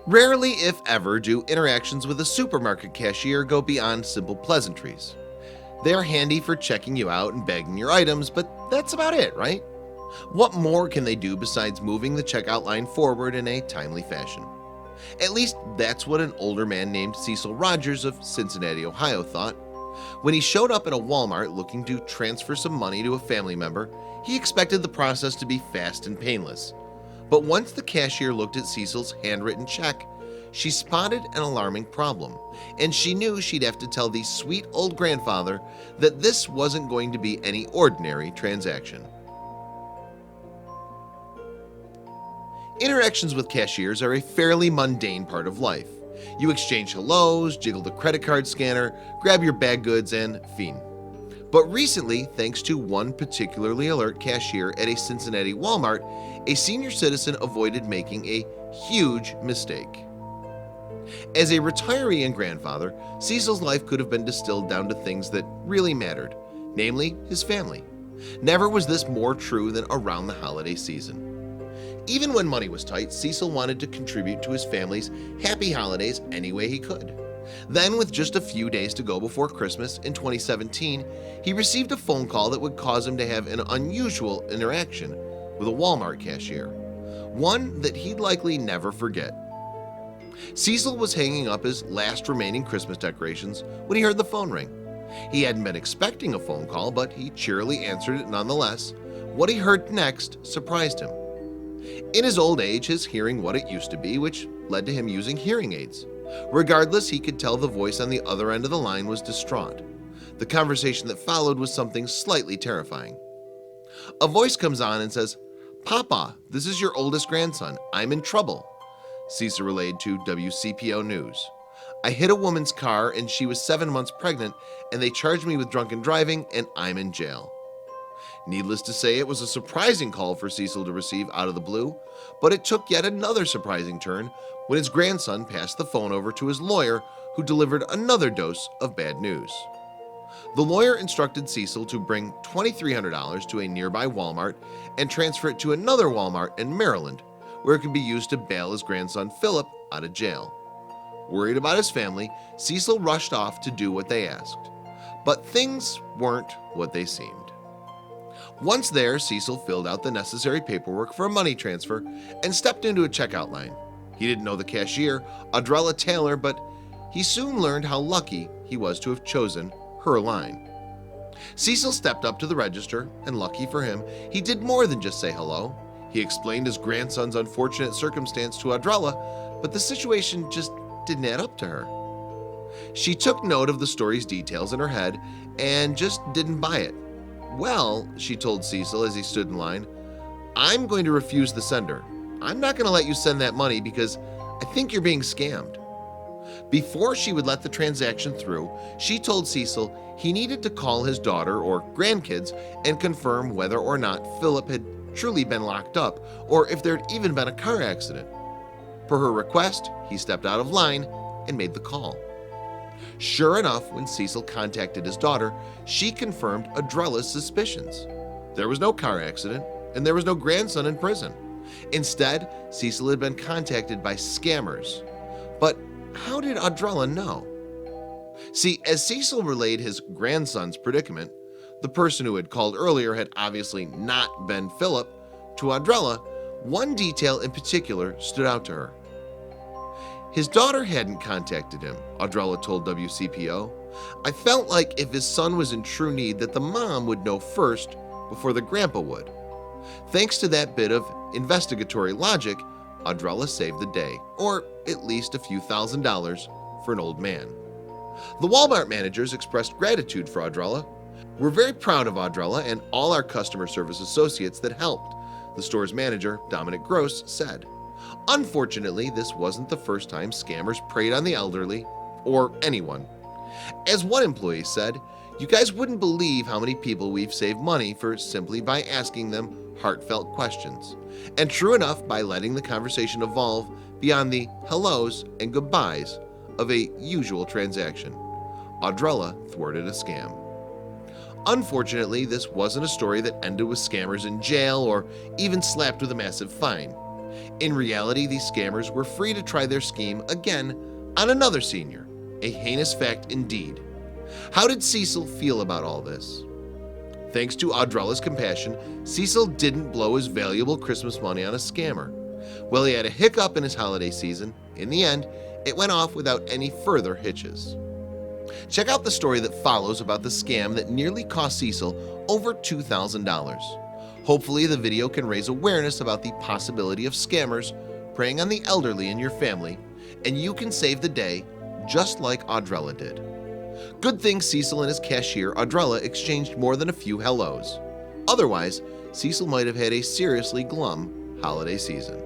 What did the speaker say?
Rarely, if ever, do interactions with a supermarket cashier go beyond simple pleasantries. They are handy for checking you out and bagging your items, but that's about it, right? What more can they do besides moving the checkout line forward in a timely fashion? At least that's what an older man named Cecil Rodgers of Cincinnati, Ohio thought. When he showed up at a Walmart looking to transfer some money to a family member, he expected the process to be fast and painless. But once the cashier looked at Cecil's handwritten check, she spotted an alarming problem, and she knew she'd have to tell the sweet old grandfather that this wasn't going to be any ordinary transaction. Interactions with cashiers are a fairly mundane part of life. You exchange hellos, jiggle the credit card scanner, grab your bag goods, and fiend. But recently, thanks to one particularly alert cashier at a Cincinnati Walmart, a senior citizen avoided making a huge mistake. As a retiree and grandfather, Cecil's life could have been distilled down to things that really mattered, namely his family. Never was this more true than around the holiday season. Even when money was tight, Cecil wanted to contribute to his family's happy holidays any way he could. Then, with just a few days to go before Christmas in 2017, he received a phone call that would cause him to have an unusual interaction with a Walmart cashier, one that he'd likely never forget. Cecil was hanging up his last remaining Christmas decorations when he heard the phone ring. He hadn't been expecting a phone call, but he cheerily answered it nonetheless. What he heard next surprised him. In his old age, his hearing what it used to be, which led to him using hearing aids. Regardless, he could tell the voice on the other end of the line was distraught. The conversation that followed was something slightly terrifying. A voice comes on and says, "Papa, this is your oldest grandson. I'm in trouble," Cecil relayed to WCPO News. "I hit a woman's car and she was 7 months pregnant, and they charged me with drunken driving and I'm in jail." Needless to say, it was a surprising call for Cecil to receive out of the blue, but it took yet another surprising turn when his grandson passed the phone over to his lawyer, who delivered another dose of bad news. The lawyer instructed Cecil to bring $2,300 to a nearby Walmart and transfer it to another Walmart in Maryland, where it could be used to bail his grandson Philip out of jail. Worried about his family, Cecil rushed off to do what they asked. But things weren't what they seemed. Once there, Cecil filled out the necessary paperwork for a money transfer and stepped into a checkout line. He didn't know the cashier, Audrella Taylor, but he soon learned how lucky he was to have chosen her line. Cecil stepped up to the register, and lucky for him, he did more than just say hello. He explained his grandson's unfortunate circumstance to Audrella, but the situation just didn't add up to her. She took note of the story's details in her head and just didn't buy it. "Well," she told Cecil as he stood in line, "I'm going to refuse the sender. I'm not going to let you send that money because I think you're being scammed." Before she would let the transaction through, she told Cecil he needed to call his daughter or grandkids and confirm whether or not Philip had truly been locked up or if there'd even been a car accident. Per her request, he stepped out of line and made the call. Sure enough, when Cecil contacted his daughter, she confirmed Audrella's suspicions. There was no car accident, and there was no grandson in prison. Instead, Cecil had been contacted by scammers. But how did Audrella know? See, as Cecil relayed his grandson's predicament, the person who had called earlier had obviously not been Philip. To Audrella, one detail in particular stood out to her. His daughter hadn't contacted him, Audrella told WCPO. "I felt like if his son was in true need that the mom would know first before the grandpa would." Thanks to that bit of investigatory logic, Audrella saved the day, or at least a few $1,000s for an old man. The Walmart managers expressed gratitude for Audrella. "We're very proud of Audrella and all our customer service associates that helped," the store's manager, Dominic Gross, said. Unfortunately, this wasn't the first time scammers preyed on the elderly or anyone. As one employee said, "You guys wouldn't believe how many people we've saved money for simply by asking them heartfelt questions." And true enough, by letting the conversation evolve beyond the hellos and goodbyes of a usual transaction, Audrella thwarted a scam. Unfortunately, this wasn't a story that ended with scammers in jail or even slapped with a massive fine. In reality, these scammers were free to try their scheme again on another senior, a heinous fact indeed. How did Cecil feel about all this? Thanks to Audrella's compassion, Cecil didn't blow his valuable Christmas money on a scammer. While he had a hiccup in his holiday season, in the end, it went off without any further hitches. Check out the story that follows about the scam that nearly cost Cecil over $2,000. Hopefully the video can raise awareness about the possibility of scammers preying on the elderly in your family, and you can save the day just like Audrella did. Good thing Cecil and his cashier Audrella exchanged more than a few hellos. Otherwise, Cecil might have had a seriously glum holiday season.